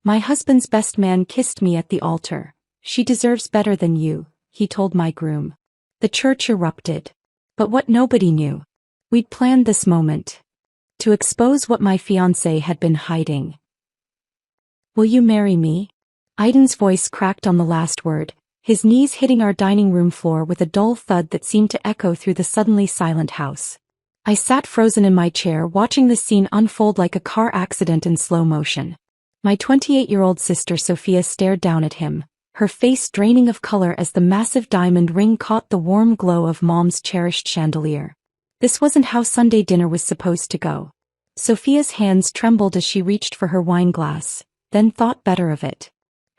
My husband's best man kissed me at the altar. She deserves better than you, he told my groom. The church erupted. But what nobody knew. We'd planned this moment. To expose what my fiancé had been hiding. Will you marry me? Aiden's voice cracked on the last word, his knees hitting our dining room floor with a dull thud that seemed to echo through the suddenly silent house. I sat frozen in my chair watching this scene unfold like a car accident in slow motion. My 28-year-old sister Sophia stared down at him, her face draining of color as the massive diamond ring caught the warm glow of Mom's cherished chandelier. This wasn't how Sunday dinner was supposed to go. Sophia's hands trembled as she reached for her wine glass, then thought better of it.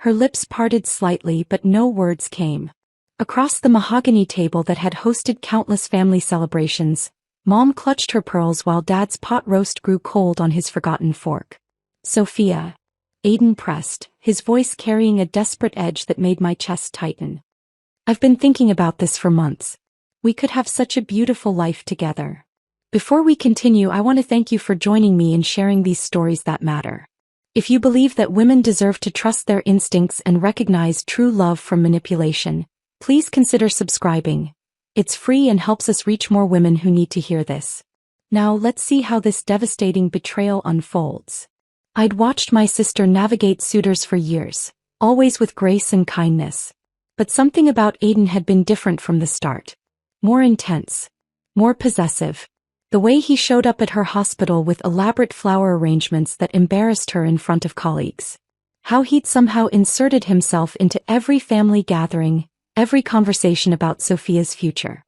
Her lips parted slightly but no words came. Across the mahogany table that had hosted countless family celebrations, Mom clutched her pearls while Dad's pot roast grew cold on his forgotten fork. Sophia. Aiden pressed, his voice carrying a desperate edge that made my chest tighten. I've been thinking about this for months. We could have such a beautiful life together. Before we continue, I want to thank you for joining me in sharing these stories that matter. If you believe that women deserve to trust their instincts and recognize true love from manipulation, please consider subscribing. It's free and helps us reach more women who need to hear this. Now let's see how this devastating betrayal unfolds. I'd watched my sister navigate suitors for years, always with grace and kindness. But something about Aiden had been different from the start. More intense. More possessive. The way he showed up at her hospital with elaborate flower arrangements that embarrassed her in front of colleagues. How he'd somehow inserted himself into every family gathering, every conversation about Sophia's future.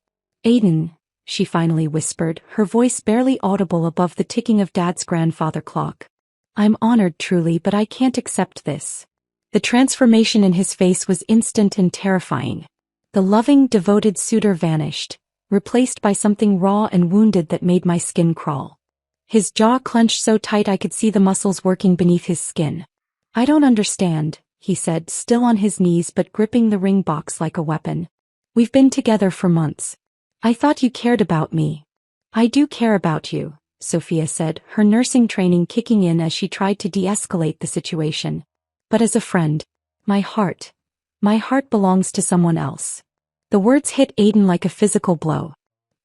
Aiden, she finally whispered, her voice barely audible above the ticking of Dad's grandfather clock. I'm honored truly, but I can't accept this. The transformation in his face was instant and terrifying. The loving, devoted suitor vanished, replaced by something raw and wounded that made my skin crawl. His jaw clenched so tight I could see the muscles working beneath his skin. I don't understand, he said, still on his knees but gripping the ring box like a weapon. We've been together for months. I thought you cared about me. I do care about you, Sophia said, her nursing training kicking in as she tried to de-escalate the situation. But as a friend, my heart belongs to someone else. The words hit Aiden like a physical blow.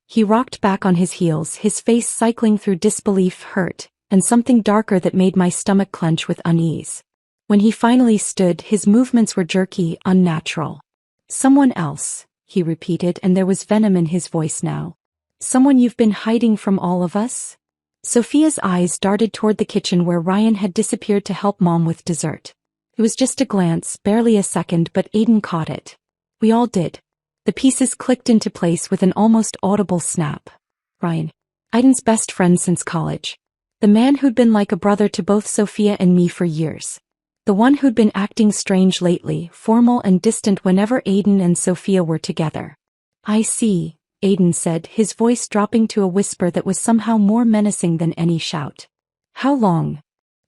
He rocked back on his heels, his face cycling through disbelief, hurt, and something darker that made my stomach clench with unease. When he finally stood, his movements were jerky, unnatural. Someone else, he repeated, and there was venom in his voice now. Someone you've been hiding from all of us? Sophia's eyes darted toward the kitchen where Ryan had disappeared to help Mom with dessert. It was just a glance, barely a second, but Aiden caught it. We all did. The pieces clicked into place with an almost audible snap. Ryan. Aiden's best friend since college. The man who'd been like a brother to both Sophia and me for years. The one who'd been acting strange lately, formal and distant whenever Aiden and Sophia were together. I see, Aiden said, his voice dropping to a whisper that was somehow more menacing than any shout. How long?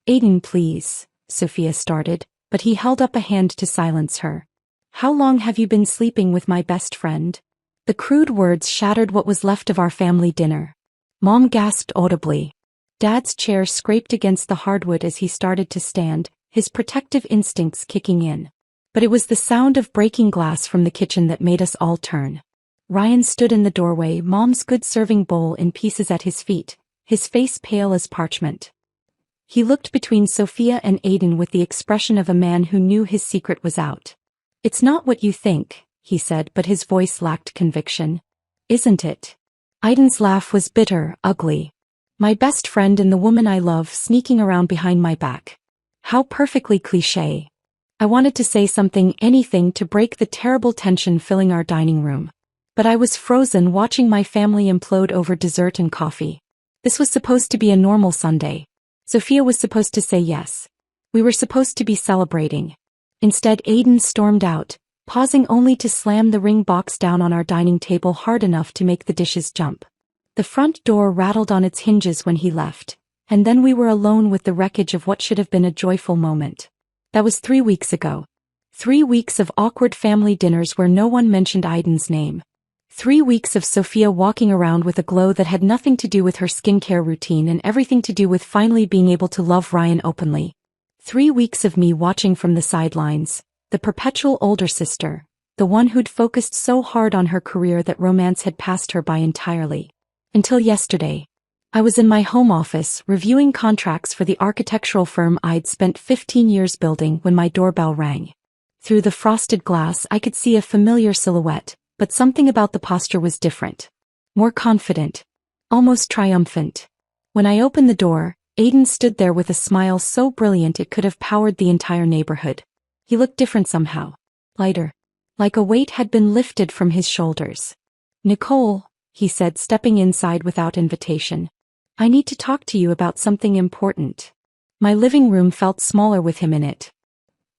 Aiden, please, Sophia started, but he held up a hand to silence her. How long have you been sleeping with my best friend? The crude words shattered what was left of our family dinner. Mom gasped audibly. Dad's chair scraped against the hardwood as he started to stand, his protective instincts kicking in. But it was the sound of breaking glass from the kitchen that made us all turn. Ryan stood in the doorway, Mom's good serving bowl in pieces at his feet, his face pale as parchment. He looked between Sophia and Aiden with the expression of a man who knew his secret was out. It's not what you think, he said, but his voice lacked conviction. Isn't it? Aiden's laugh was bitter, ugly. My best friend and the woman I love sneaking around behind my back. How perfectly cliché. I wanted to say something, anything to break the terrible tension filling our dining room. But I was frozen watching my family implode over dessert and coffee. This was supposed to be a normal Sunday. Sophia was supposed to say yes. We were supposed to be celebrating. Instead, Aiden stormed out, pausing only to slam the ring box down on our dining table hard enough to make the dishes jump. The front door rattled on its hinges when he left, and then we were alone with the wreckage of what should have been a joyful moment. That was 3 weeks ago. 3 weeks of awkward family dinners where no one mentioned Aiden's name. 3 weeks of Sophia walking around with a glow that had nothing to do with her skincare routine and everything to do with finally being able to love Ryan openly. 3 weeks of me watching from the sidelines, the perpetual older sister, the one who'd focused so hard on her career that romance had passed her by entirely. Until yesterday. I was in my home office reviewing contracts for the architectural firm I'd spent 15 years building when my doorbell rang. Through the frosted glass I could see a familiar silhouette, but something about the posture was different. More confident. Almost triumphant. When I opened the door, Aiden stood there with a smile so brilliant it could have powered the entire neighborhood. He looked different somehow. Lighter. Like a weight had been lifted from his shoulders. "Nicole," he said, stepping inside without invitation. "I need to talk to you about something important." My living room felt smaller with him in it.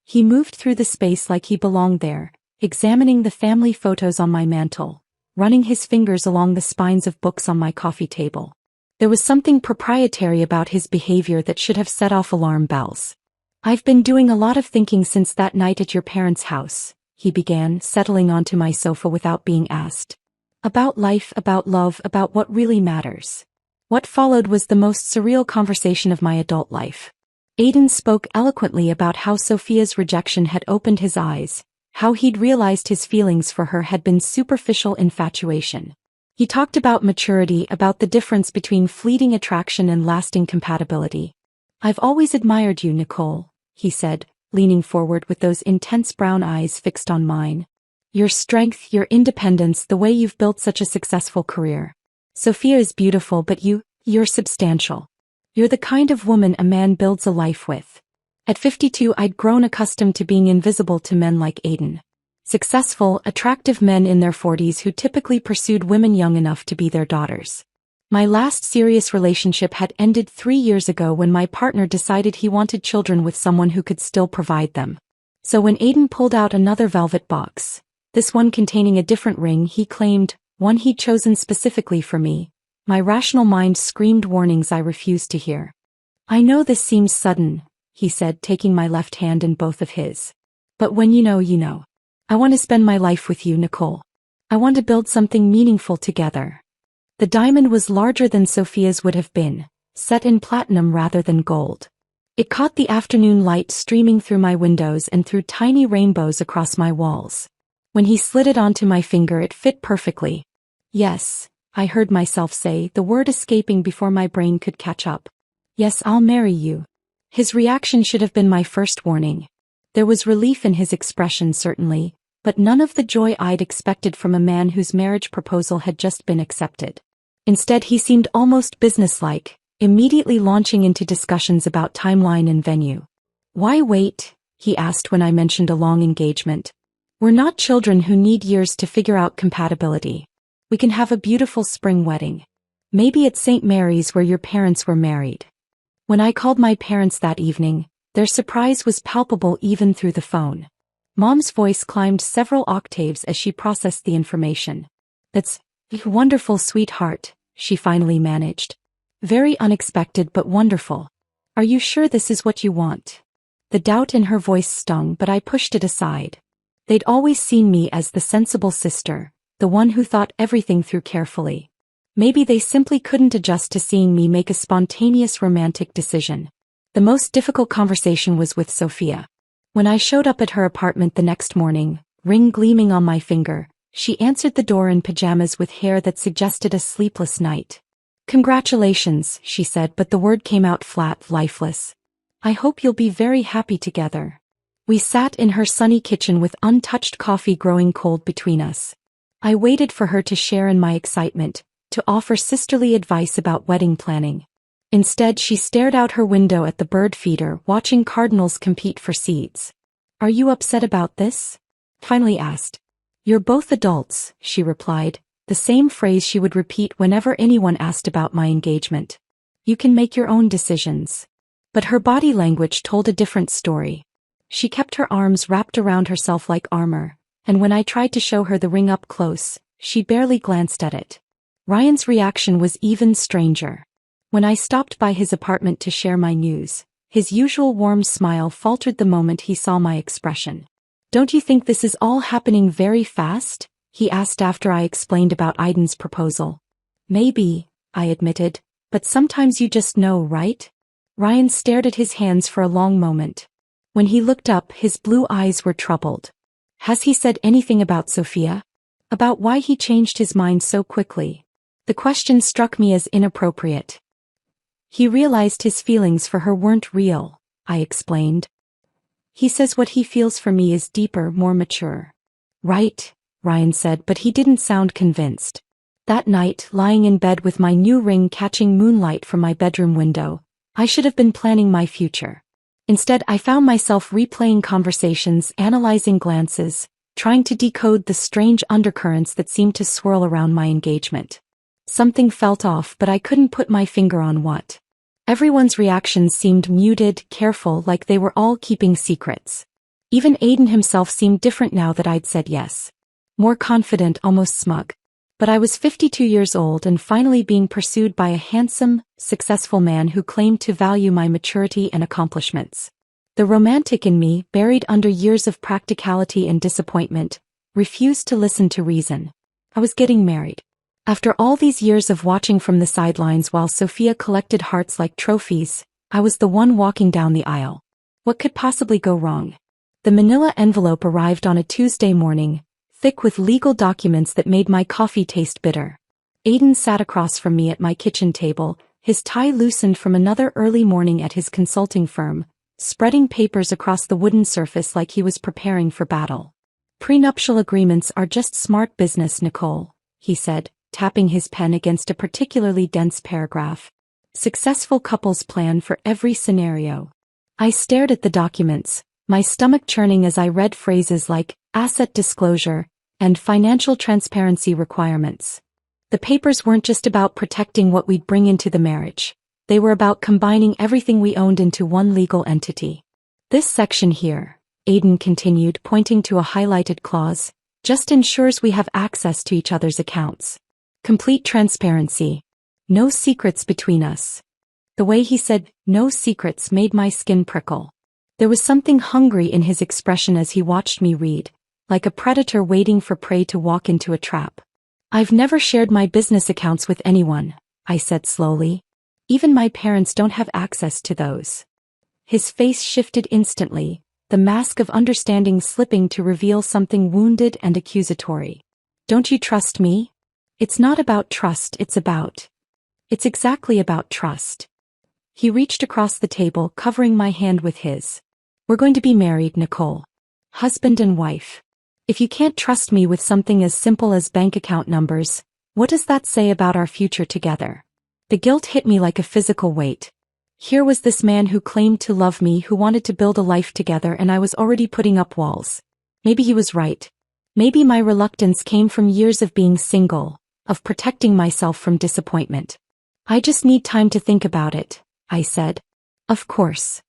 He moved through the space like he belonged there, examining the family photos on my mantel, running his fingers along the spines of books on my coffee table. There was something proprietary about his behavior that should have set off alarm bells. "I've been doing a lot of thinking since that night at your parents' house," he began, settling onto my sofa without being asked. "About life, about love, about what really matters." What followed was the most surreal conversation of my adult life. Aiden spoke eloquently about how Sophia's rejection had opened his eyes, how he'd realized his feelings for her had been superficial infatuation. He talked about maturity, about the difference between fleeting attraction and lasting compatibility. "I've always admired you, Nicole," he said, leaning forward with those intense brown eyes fixed on mine. "Your strength, your independence, the way you've built such a successful career. Sophia is beautiful, but you're substantial. You're the kind of woman a man builds a life with." At 52 I'd grown accustomed to being invisible to men like Aiden. Successful, attractive men in their 40s who typically pursued women young enough to be their daughters. My last serious relationship had ended 3 years ago when my partner decided he wanted children with someone who could still provide them. So when Aiden pulled out another velvet box, this one containing a different ring he claimed, one he'd chosen specifically for me, my rational mind screamed warnings I refused to hear. "I know this seems sudden," he said, taking my left hand in both of his. "But when you know, you know. I want to spend my life with you, Nicole. I want to build something meaningful together." The diamond was larger than Sophia's would have been, set in platinum rather than gold. It caught the afternoon light streaming through my windows and threw tiny rainbows across my walls. When he slid it onto my finger, it fit perfectly. "Yes," I heard myself say, the word escaping before my brain could catch up. "Yes, I'll marry you." His reaction should have been my first warning. There was relief in his expression, certainly, but none of the joy I'd expected from a man whose marriage proposal had just been accepted. Instead, he seemed almost businesslike, immediately launching into discussions about timeline and venue. "Why wait?" he asked when I mentioned a long engagement. "We're not children who need years to figure out compatibility. We can have a beautiful spring wedding. Maybe at St. Mary's where your parents were married." When I called my parents that evening, their surprise was palpable even through the phone. Mom's voice climbed several octaves as she processed the information. "That's wonderful, sweetheart," she finally managed. "Very unexpected but wonderful. Are you sure this is what you want?" The doubt in her voice stung, but I pushed it aside. They'd always seen me as the sensible sister, the one who thought everything through carefully. Maybe they simply couldn't adjust to seeing me make a spontaneous romantic decision. The most difficult conversation was with Sophia. When I showed up at her apartment the next morning, ring gleaming on my finger, she answered the door in pajamas with hair that suggested a sleepless night. "Congratulations," she said, but the word came out flat, lifeless. "I hope you'll be very happy together." We sat in her sunny kitchen with untouched coffee growing cold between us. I waited for her to share in my excitement, to offer sisterly advice about wedding planning. Instead, she stared out her window at the bird feeder, watching cardinals compete for seeds. "Are you upset about this?" finally asked. "You're both adults," she replied, the same phrase she would repeat whenever anyone asked about my engagement. "You can make your own decisions." But her body language told a different story. She kept her arms wrapped around herself like armor, and when I tried to show her the ring up close, she barely glanced at it. Ryan's reaction was even stranger. When I stopped by his apartment to share my news, his usual warm smile faltered the moment he saw my expression. "Don't you think this is all happening very fast?" he asked after I explained about Aiden's proposal. "Maybe," I admitted, "but sometimes you just know, right?" Ryan stared at his hands for a long moment, When he looked up, his blue eyes were troubled. Has he said anything about Sophia? About why he changed his mind so quickly? The question struck me as inappropriate. He realized his feelings for her weren't real, I explained. He says what he feels for me is deeper, more mature. Right, Ryan said, but he didn't sound convinced. That night, lying in bed with my new ring catching moonlight from my bedroom window, I should have been planning my future. Instead, I found myself replaying conversations, analyzing glances, trying to decode the strange undercurrents that seemed to swirl around my engagement. Something felt off, but I couldn't put my finger on what. Everyone's reactions seemed muted, careful, like they were all keeping secrets. Even Aiden himself seemed different now that I'd said yes. More confident, almost smug. But I was 52 years old and finally being pursued by a handsome, successful man who claimed to value my maturity and accomplishments. The romantic in me, buried under years of practicality and disappointment, refused to listen to reason. I was getting married. After all these years of watching from the sidelines while Sophia collected hearts like trophies, I was the one walking down the aisle. What could possibly go wrong? The manila envelope arrived on a Tuesday morning, thick with legal documents that made my coffee taste bitter. Aiden sat across from me at my kitchen table, his tie loosened from another early morning at his consulting firm, spreading papers across the wooden surface like he was preparing for battle. Prenuptial agreements are just smart business, Nicole, he said, tapping his pen against a particularly dense paragraph. Successful couples plan for every scenario. I stared at the documents, my stomach churning as I read phrases like asset disclosure and financial transparency requirements. The papers weren't just about protecting what we'd bring into the marriage. They were about combining everything we owned into one legal entity. This section here, Aiden continued, pointing to a highlighted clause, just ensures we have access to each other's accounts. Complete transparency. No secrets between us. The way he said, no secrets, made my skin prickle. There was something hungry in his expression as he watched me read, like a predator waiting for prey to walk into a trap. I've never shared my business accounts with anyone, I said slowly. Even my parents don't have access to those. His face shifted instantly, the mask of understanding slipping to reveal something wounded and accusatory. Don't you trust me? It's not about trust, it's exactly about trust. He reached across the table, covering my hand with his. We're going to be married, Nicole. Husband and wife. If you can't trust me with something as simple as bank account numbers, what does that say about our future together? The guilt hit me like a physical weight. Here was this man who claimed to love me, who wanted to build a life together, and I was already putting up walls. Maybe he was right. Maybe my reluctance came from years of being single, of protecting myself from disappointment. I just need time to think about it, I said. Of course.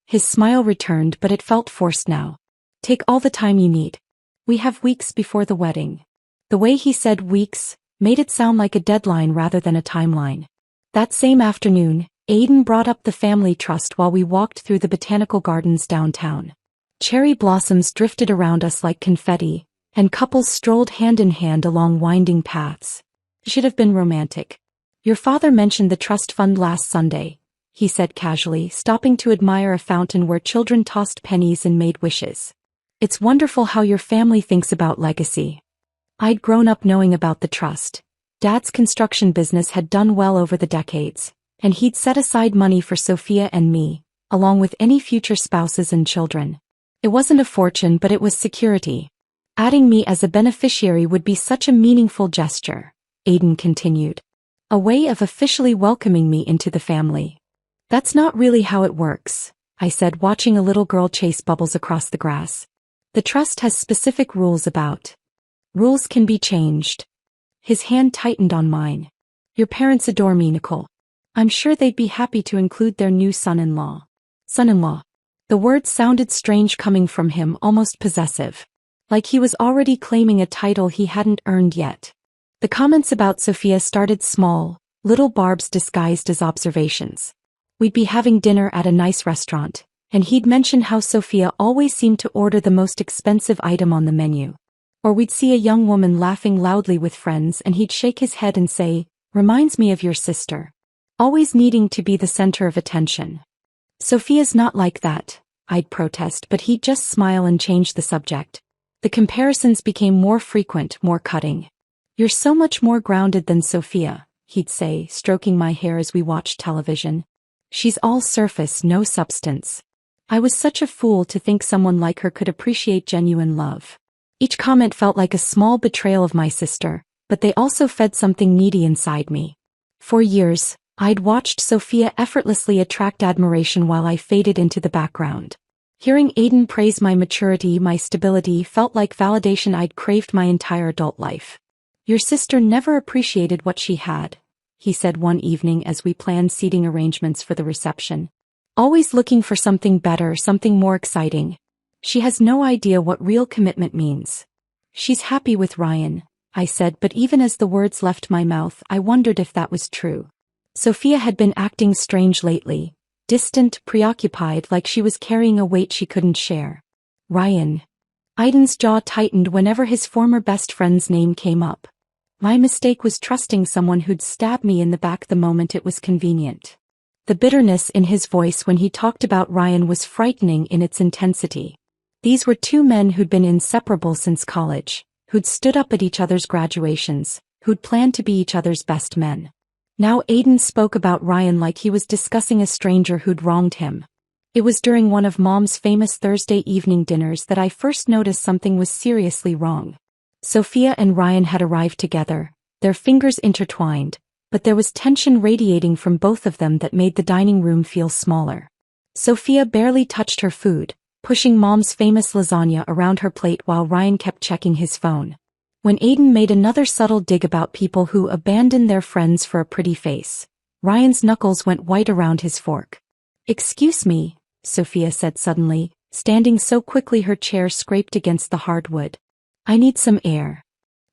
His smile returned, but it felt forced now. Take all the time you need. We have weeks before the wedding. The way he said weeks made it sound like a deadline rather than a timeline. That same afternoon, Aiden brought up the family trust while we walked through the botanical gardens downtown. Cherry blossoms drifted around us like confetti, and couples strolled hand in hand along winding paths. It should have been romantic. Your father mentioned the trust fund last Sunday, he said casually, stopping to admire a fountain where children tossed pennies and made wishes. It's wonderful how your family thinks about legacy. I'd grown up knowing about the trust. Dad's construction business had done well over the decades, and he'd set aside money for Sophia and me, along with any future spouses and children. It wasn't a fortune, but it was security. Adding me as a beneficiary would be such a meaningful gesture, Aiden continued. A way of officially welcoming me into the family. That's not really how it works, I said, watching a little girl chase bubbles across the grass. The trust has specific rules about. Rules can be changed. His hand tightened on mine. Your parents adore me, Nicole. I'm sure they'd be happy to include their new son-in-law. Son-in-law. The words sounded strange coming from him, almost possessive. Like he was already claiming a title he hadn't earned yet. The comments about Sophia started small, little barbs disguised as observations. We'd be having dinner at a nice restaurant, and he'd mention how Sophia always seemed to order the most expensive item on the menu. Or we'd see a young woman laughing loudly with friends and he'd shake his head and say, reminds me of your sister. Always needing to be the center of attention. Sophia's not like that, I'd protest, but he'd just smile and change the subject. The comparisons became more frequent, more cutting. "You're so much more grounded than Sophia," he'd say, stroking my hair as we watched television. "She's all surface, no substance." I was such a fool to think someone like her could appreciate genuine love. Each comment felt like a small betrayal of my sister, but they also fed something needy inside me. For years, I'd watched Sophia effortlessly attract admiration while I faded into the background. Hearing Aiden praise my maturity, my stability, felt like validation I'd craved my entire adult life. "Your sister never appreciated what she had," he said one evening as we planned seating arrangements for the reception. "Always looking for something better, something more exciting. She has no idea what real commitment means." "She's happy with Ryan," I said, but even as the words left my mouth, I wondered if that was true. Sophia had been acting strange lately, distant, preoccupied, like she was carrying a weight she couldn't share. Ryan. Aiden's jaw tightened whenever his former best friend's name came up. My mistake was trusting someone who'd stab me in the back the moment it was convenient. The bitterness in his voice when he talked about Ryan was frightening in its intensity. These were two men who'd been inseparable since college, who'd stood up at each other's graduations, who'd planned to be each other's best men. Now Aiden spoke about Ryan like he was discussing a stranger who'd wronged him. It was during one of Mom's famous Thursday evening dinners that I first noticed something was seriously wrong. Sophia and Ryan had arrived together, their fingers intertwined, but there was tension radiating from both of them that made the dining room feel smaller. Sophia barely touched her food, pushing Mom's famous lasagna around her plate while Ryan kept checking his phone. When Aiden made another subtle dig about people who abandoned their friends for a pretty face, Ryan's knuckles went white around his fork. "Excuse me," Sophia said suddenly, standing so quickly her chair scraped against the hardwood. "I need some air."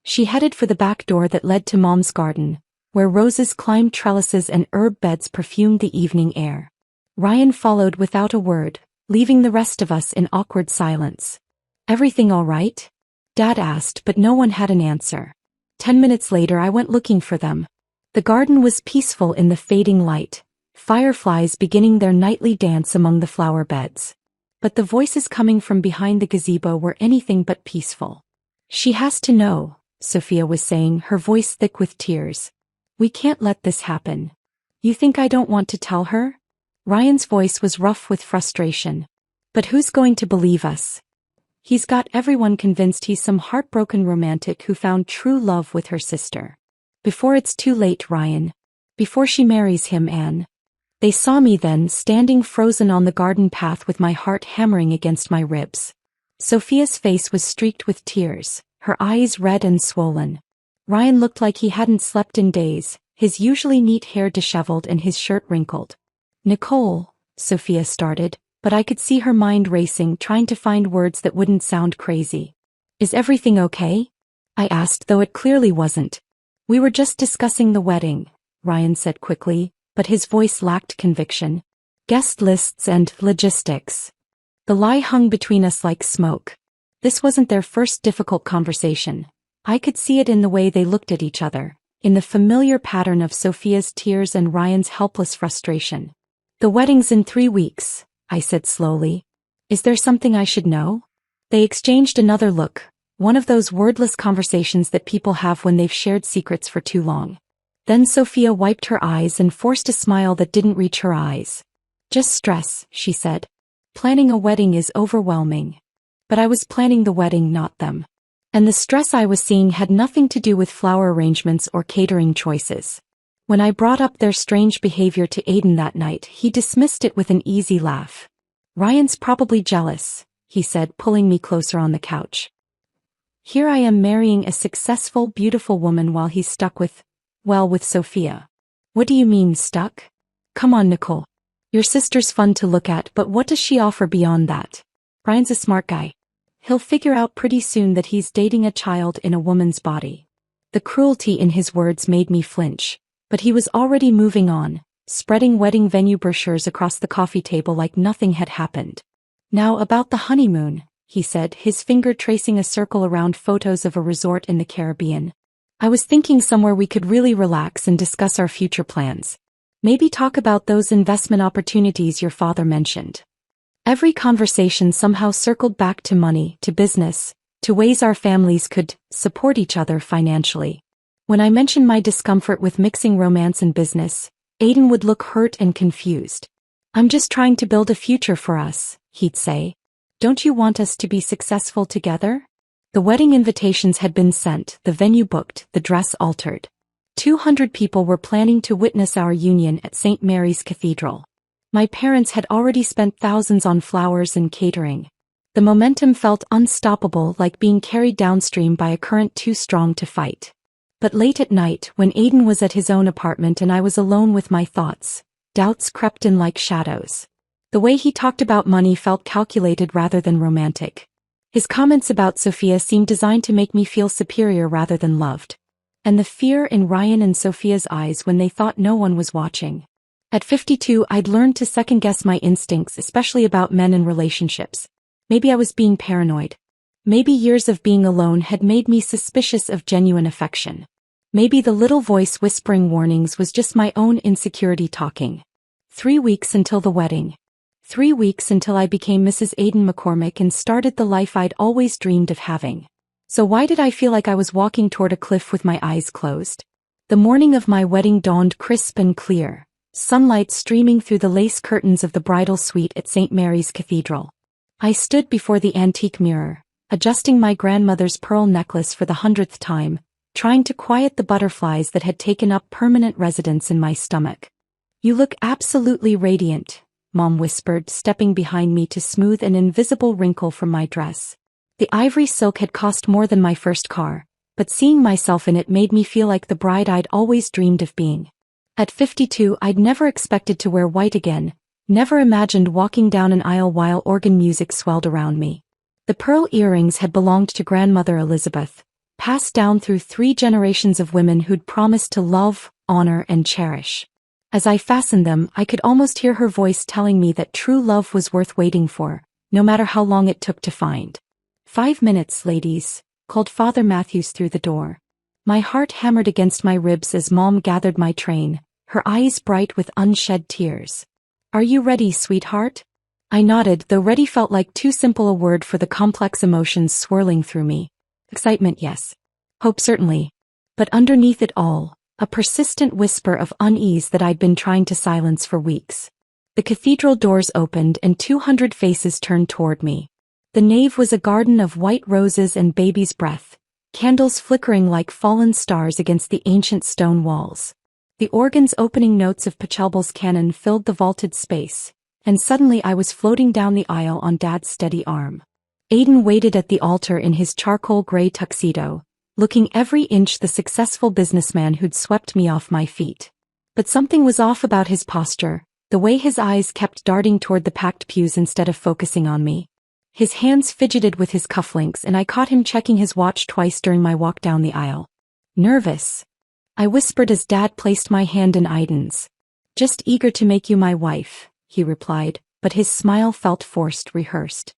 She headed for the back door that led to Mom's garden, where roses climbed trellises and herb beds perfumed the evening air. Ryan followed without a word, leaving the rest of us in awkward silence. "Everything all right?" Dad asked, but no one had an answer. 10 minutes later I went looking for them. The garden was peaceful in the fading light, fireflies beginning their nightly dance among the flower beds. But the voices coming from behind the gazebo were anything but peaceful. "She has to know," Sophia was saying, her voice thick with tears. "We can't let this happen." "You think I don't want to tell her?" Ryan's voice was rough with frustration. "But who's going to believe us? He's got everyone convinced he's some heartbroken romantic who found true love with her sister. Before it's too late, Ryan. Before she marries him, Anne." They saw me then, standing frozen on the garden path with my heart hammering against my ribs. Sophia's face was streaked with tears, her eyes red and swollen. Ryan looked like he hadn't slept in days, his usually neat hair disheveled and his shirt wrinkled. "Nicole," Sophia started, but I could see her mind racing, trying to find words that wouldn't sound crazy. "Is everything okay?" I asked, though it clearly wasn't. "We were just discussing the wedding," Ryan said quickly, but his voice lacked conviction. "Guest lists and logistics." The lie hung between us like smoke. This wasn't their first difficult conversation. I could see it in the way they looked at each other, in the familiar pattern of Sophia's tears and Ryan's helpless frustration. "The wedding's in 3 weeks," I said slowly. "Is there something I should know?" They exchanged another look, one of those wordless conversations that people have when they've shared secrets for too long. Then Sophia wiped her eyes and forced a smile that didn't reach her eyes. "Just stress," she said. "Planning a wedding is overwhelming." But I was planning the wedding, not them. And the stress I was seeing had nothing to do with flower arrangements or catering choices. When I brought up their strange behavior to Aiden that night, he dismissed it with an easy laugh. "Ryan's probably jealous," he said, pulling me closer on the couch. "Here I am marrying a successful, beautiful woman while he's stuck with Sophia." "What do you mean, stuck?" "Come on, Nicole. Your sister's fun to look at, but what does she offer beyond that? Ryan's a smart guy. He'll figure out pretty soon that he's dating a child in a woman's body." The cruelty in his words made me flinch, but he was already moving on, spreading wedding venue brochures across the coffee table like nothing had happened. "Now about the honeymoon," he said, his finger tracing a circle around photos of a resort in the Caribbean. "I was thinking somewhere we could really relax and discuss our future plans. Maybe talk about those investment opportunities your father mentioned." Every conversation somehow circled back to money, to business, to ways our families could support each other financially. When I mentioned my discomfort with mixing romance and business, Aiden would look hurt and confused. "I'm just trying to build a future for us," he'd say. "Don't you want us to be successful together?" The wedding invitations had been sent, the venue booked, the dress altered. 200 people were planning to witness our union at St. Mary's Cathedral. My parents had already spent thousands on flowers and catering. The momentum felt unstoppable, like being carried downstream by a current too strong to fight. But late at night, when Aiden was at his own apartment and I was alone with my thoughts, doubts crept in like shadows. The way he talked about money felt calculated rather than romantic. His comments about Sophia seemed designed to make me feel superior rather than loved. And the fear in Ryan and Sophia's eyes when they thought no one was watching. At 52, I'd learned to second-guess my instincts, especially about men and relationships. Maybe I was being paranoid. Maybe years of being alone had made me suspicious of genuine affection. Maybe the little voice whispering warnings was just my own insecurity talking. 3 weeks until the wedding. 3 weeks until I became Mrs. Aiden McCormick and started the life I'd always dreamed of having. So why did I feel like I was walking toward a cliff with my eyes closed? The morning of my wedding dawned crisp and clear, sunlight streaming through the lace curtains of the bridal suite at St. Mary's Cathedral. I stood before the antique mirror, adjusting my grandmother's pearl necklace for the 100th time, trying to quiet the butterflies that had taken up permanent residence in my stomach. "You look absolutely radiant," Mom whispered, stepping behind me to smooth an invisible wrinkle from my dress. The ivory silk had cost more than my first car, but seeing myself in it made me feel like the bride I'd always dreamed of being. At 52, I'd never expected to wear white again, never imagined walking down an aisle while organ music swelled around me. The pearl earrings had belonged to Grandmother Elizabeth, passed down through 3 generations of women who'd promised to love, honor, and cherish. As I fastened them, I could almost hear her voice telling me that true love was worth waiting for, no matter how long it took to find. 5 minutes, ladies," called Father Matthews through the door. My heart hammered against my ribs as Mom gathered my train, her eyes bright with unshed tears. "Are you ready, sweetheart?" I nodded, though ready felt like too simple a word for the complex emotions swirling through me. Excitement, yes. Hope, certainly. But underneath it all, a persistent whisper of unease that I'd been trying to silence for weeks. The cathedral doors opened and 200 faces turned toward me. The nave was a garden of white roses and baby's breath, candles flickering like fallen stars against the ancient stone walls. The organ's opening notes of Pachelbel's canon filled the vaulted space, and suddenly I was floating down the aisle on Dad's steady arm. Aiden waited at the altar in his charcoal gray tuxedo, looking every inch the successful businessman who'd swept me off my feet. But something was off about his posture, the way his eyes kept darting toward the packed pews instead of focusing on me. His hands fidgeted with his cufflinks and I caught him checking his watch twice during my walk down the aisle. "Nervous?" I whispered as Dad placed my hand in Aiden's. "Just eager to make you my wife," he replied, but his smile felt forced, rehearsed.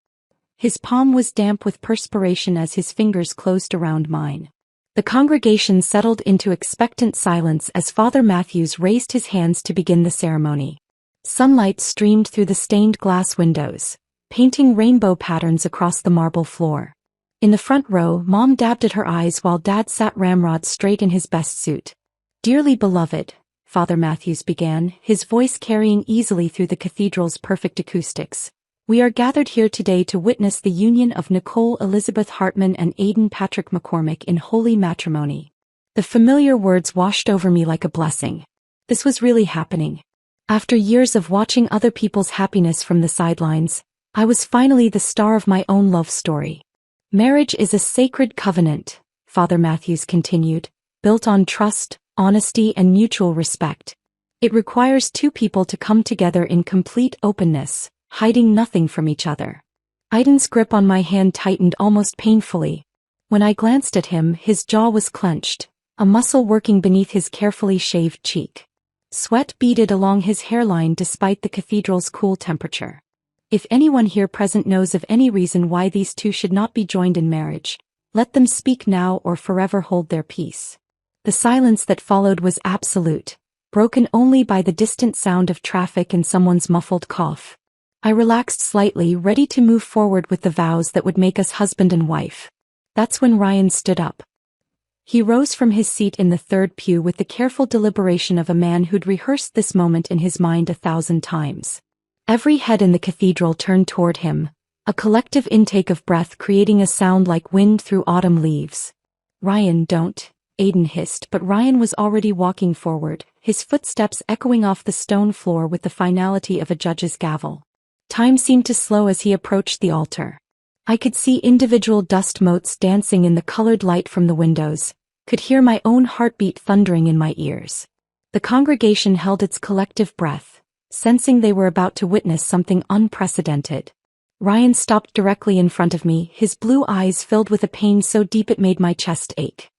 His palm was damp with perspiration as his fingers closed around mine. The congregation settled into expectant silence as Father Matthews raised his hands to begin the ceremony. Sunlight streamed through the stained glass windows, painting rainbow patterns across the marble floor. In the front row, Mom dabbed at her eyes while Dad sat ramrod straight in his best suit. "Dearly beloved," Father Matthews began, his voice carrying easily through the cathedral's perfect acoustics. "We are gathered here today to witness the union of Nicole Elizabeth Hartman and Aiden Patrick McCormick in holy matrimony." The familiar words washed over me like a blessing. This was really happening. After years of watching other people's happiness from the sidelines, I was finally the star of my own love story. "Marriage is a sacred covenant," Father Matthews continued, "built on trust, honesty, and mutual respect. It requires 2 people to come together in complete openness, hiding nothing from each other." Aiden's grip on my hand tightened almost painfully. When I glanced at him, his jaw was clenched, a muscle working beneath his carefully shaved cheek. Sweat beaded along his hairline despite the cathedral's cool temperature. If anyone here present knows of any reason why these 2 should not be joined in marriage, let them speak now or forever hold their peace. The silence that followed was absolute, broken only by the distant sound of traffic and someone's muffled cough. I relaxed slightly, ready to move forward with the vows that would make us husband and wife. That's when Ryan stood up. He rose from his seat in the third pew with the careful deliberation of a man who'd rehearsed this moment in his mind 1,000 times. Every head in the cathedral turned toward him, a collective intake of breath creating a sound like wind through autumn leaves. "Ryan, don't," Aiden hissed, but Ryan was already walking forward, his footsteps echoing off the stone floor with the finality of a judge's gavel. Time seemed to slow as he approached the altar. I could see individual dust motes dancing in the colored light from the windows, could hear my own heartbeat thundering in my ears. The congregation held its collective breath, sensing they were about to witness something unprecedented. Ryan stopped directly in front of me, his blue eyes filled with a pain so deep it made my chest ache.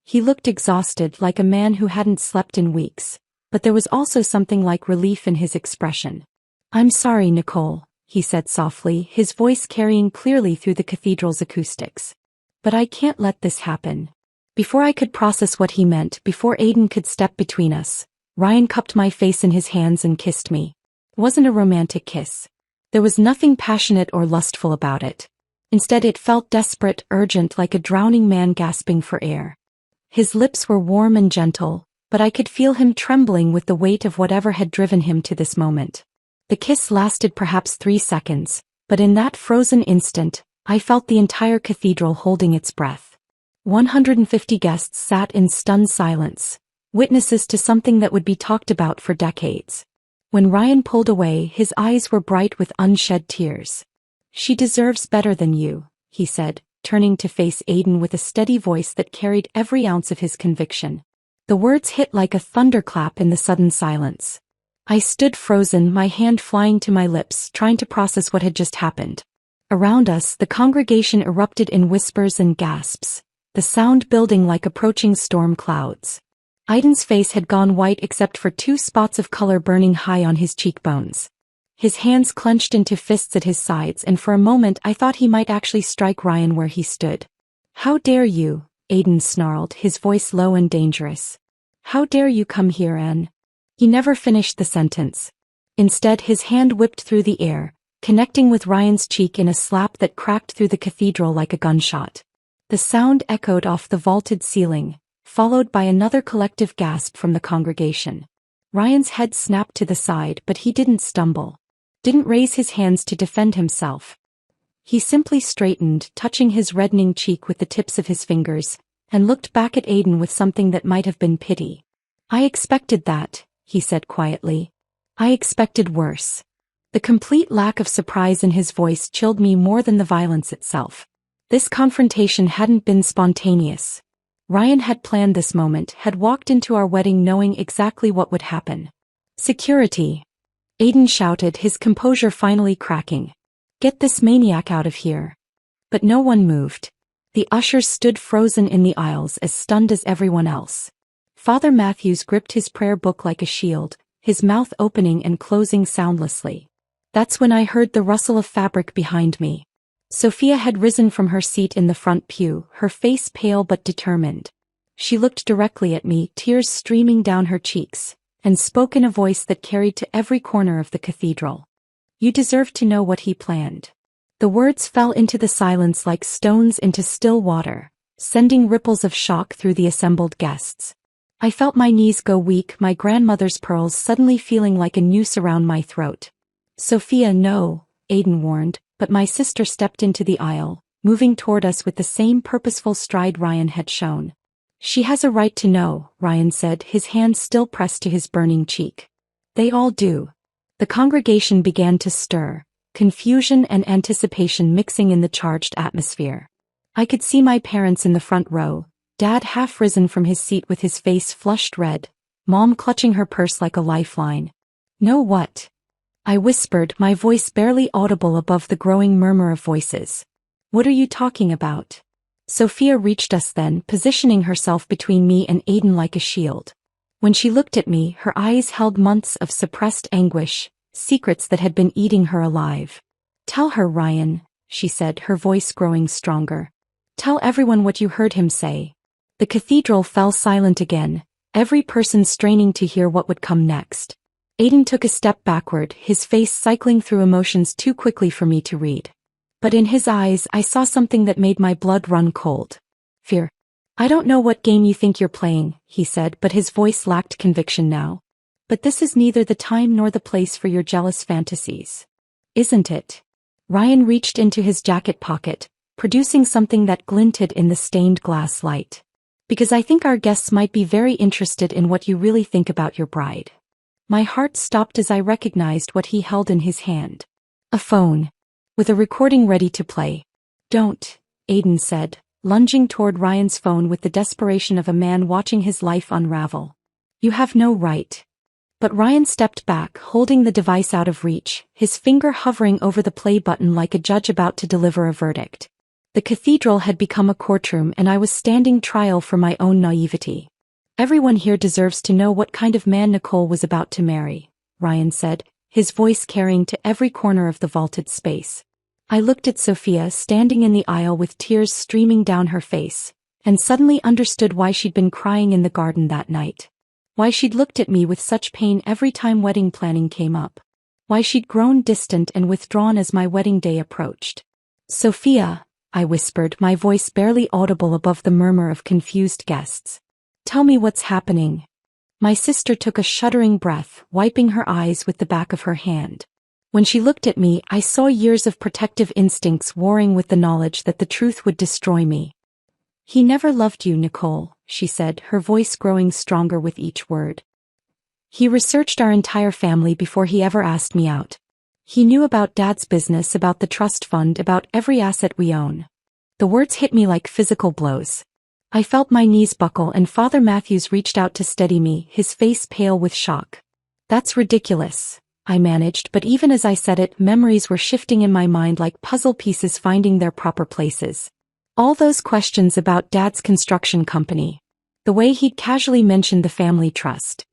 He looked exhausted, like a man who hadn't slept in weeks, but there was also something like relief in his expression. "I'm sorry, Nicole," he said softly, his voice carrying clearly through the cathedral's acoustics. "But I can't let this happen." Before I could process what he meant, before Aiden could step between us, Ryan cupped my face in his hands and kissed me. It wasn't a romantic kiss. There was nothing passionate or lustful about it. Instead, it felt desperate, urgent, like a drowning man gasping for air. His lips were warm and gentle, but I could feel him trembling with the weight of whatever had driven him to this moment. The kiss lasted perhaps 3 seconds, but in that frozen instant, I felt the entire cathedral holding its breath. 150 guests sat in stunned silence, witnesses to something that would be talked about for decades. When Ryan pulled away, his eyes were bright with unshed tears. "She deserves better than you," he said, turning to face Aiden with a steady voice that carried every ounce of his conviction. The words hit like a thunderclap in the sudden silence. I stood frozen, my hand flying to my lips, trying to process what had just happened. Around us, the congregation erupted in whispers and gasps, the sound building like approaching storm clouds. Aiden's face had gone white except for 2 spots of color burning high on his cheekbones. His hands clenched into fists at his sides, and for a moment I thought he might actually strike Ryan where he stood. "How dare you?" Aiden snarled, his voice low and dangerous. "How dare you come here and—" He never finished the sentence. Instead, his hand whipped through the air, connecting with Ryan's cheek in a slap that cracked through the cathedral like a gunshot. The sound echoed off the vaulted ceiling, followed by another collective gasp from the congregation. Ryan's head snapped to the side, but he didn't stumble. Didn't raise his hands to defend himself. He simply straightened, touching his reddening cheek with the tips of his fingers, and looked back at Aiden with something that might have been pity. "I expected that," he said quietly. "I expected worse." The complete lack of surprise in his voice chilled me more than the violence itself. This confrontation hadn't been spontaneous. Ryan had planned this moment, had walked into our wedding knowing exactly what would happen. "Security!" Aiden shouted, his composure finally cracking. "Get this maniac out of here." But no one moved. The ushers stood frozen in the aisles, as stunned as everyone else. Father Matthews gripped his prayer book like a shield, his mouth opening and closing soundlessly. That's when I heard the rustle of fabric behind me. Sophia had risen from her seat in the front pew, her face pale but determined. She looked directly at me, tears streaming down her cheeks, and spoke in a voice that carried to every corner of the cathedral. "You deserve to know what he planned." The words fell into the silence like stones into still water, sending ripples of shock through the assembled guests. I felt my knees go weak, my grandmother's pearls suddenly feeling like a noose around my throat. "Sophia, no," Aiden warned, but my sister stepped into the aisle, moving toward us with the same purposeful stride Ryan had shown. "She has a right to know," Ryan said, his hand still pressed to his burning cheek. "They all do." The congregation began to stir, confusion and anticipation mixing in the charged atmosphere. I could see my parents in the front row, Dad half risen from his seat with his face flushed red, Mom clutching her purse like a lifeline. "Know what?" I whispered, my voice barely audible above the growing murmur of voices. "What are you talking about?" Sophia reached us then, positioning herself between me and Aiden like a shield. When she looked at me, her eyes held months of suppressed anguish, secrets that had been eating her alive. "Tell her, Ryan," she said, her voice growing stronger. "Tell everyone what you heard him say." The cathedral fell silent again, every person straining to hear what would come next. Aiden took a step backward, his face cycling through emotions too quickly for me to read. But in his eyes I saw something that made my blood run cold. Fear. I don't know what game you think you're playing, he said, but his voice lacked conviction now. But this is neither the time nor the place for your jealous fantasies. Isn't it? Ryan reached into his jacket pocket, producing something that glinted in the stained glass light. Because I think our guests might be very interested in what you really think about your bride. My heart stopped as I recognized what he held in his hand. A phone. With a recording ready to play. Don't, Aiden said, lunging toward Ryan's phone with the desperation of a man watching his life unravel. You have no right. But Ryan stepped back, holding the device out of reach, his finger hovering over the play button like a judge about to deliver a verdict. The cathedral had become a courtroom and I was standing trial for my own naivety. Everyone here deserves to know what kind of man Nicole was about to marry, Ryan said, his voice carrying to every corner of the vaulted space. I looked at Sophia standing in the aisle with tears streaming down her face, and suddenly understood why she'd been crying in the garden that night. Why she'd looked at me with such pain every time wedding planning came up. Why she'd grown distant and withdrawn as my wedding day approached. Sophia, I whispered, my voice barely audible above the murmur of confused guests. Tell me what's happening. My sister took a shuddering breath, wiping her eyes with the back of her hand. When she looked at me, I saw years of protective instincts warring with the knowledge that the truth would destroy me. He never loved you, Nicole, she said, her voice growing stronger with each word. He researched our entire family before he ever asked me out. He knew about Dad's business, about the trust fund, about every asset we own. The words hit me like physical blows. I felt my knees buckle and Father Matthews reached out to steady me, his face pale with shock. That's ridiculous, I managed, but even as I said it, memories were shifting in my mind like puzzle pieces finding their proper places. All those questions about Dad's construction company. The way he'd casually mentioned the family trust.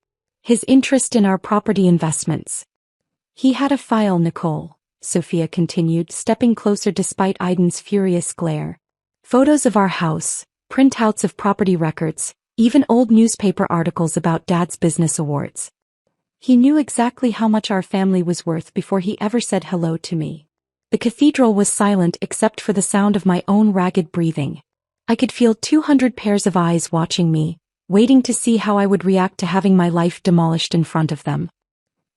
His interest in our property investments. He had a file, Nicole, Sophia continued, stepping closer despite Aiden's furious glare. Photos of our house, printouts of property records, even old newspaper articles about Dad's business awards. He knew exactly how much our family was worth before he ever said hello to me. The cathedral was silent except for the sound of my own ragged breathing. I could feel 200 pairs of eyes watching me, waiting to see how I would react to having my life demolished in front of them.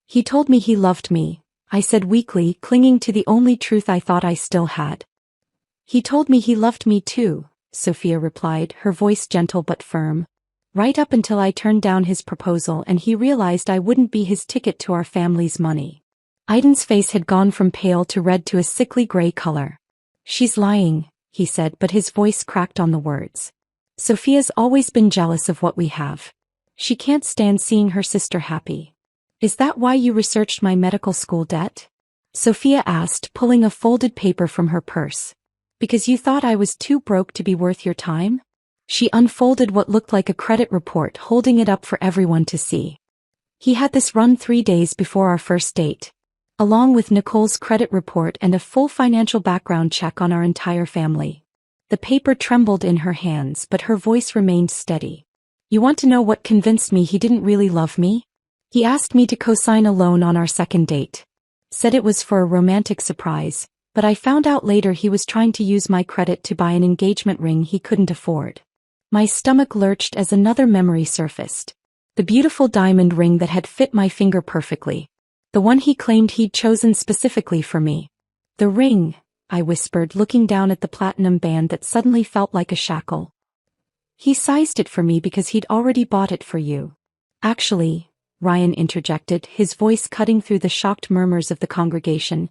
He told me he loved me, I said weakly, clinging to the only truth I thought I still had. He told me he loved me too, Sophia replied, her voice gentle but firm. Right up until I turned down his proposal and he realized I wouldn't be his ticket to our family's money. Aiden's face had gone from pale to red to a sickly gray color. She's lying, he said, but his voice cracked on the words. Sophia's always been jealous of what we have. She can't stand seeing her sister happy. Is that why you researched my medical school debt? Sophia asked, pulling a folded paper from her purse. Because you thought I was too broke to be worth your time? She unfolded what looked like a credit report, holding it up for everyone to see. He had this run 3 days before our first date. Along with Nicole's credit report and a full financial background check on our entire family. The paper trembled in her hands, but her voice remained steady. You want to know what convinced me he didn't really love me? He asked me to co-sign a loan on our second date. Said it was for a romantic surprise, but I found out later he was trying to use my credit to buy an engagement ring he couldn't afford. My stomach lurched as another memory surfaced. The beautiful diamond ring that had fit my finger perfectly. The one he claimed he'd chosen specifically for me. The ring, I whispered, looking down at the platinum band that suddenly felt like a shackle. He sized it for me because he'd already bought it for you. Actually, Ryan interjected, his voice cutting through the shocked murmurs of the congregation.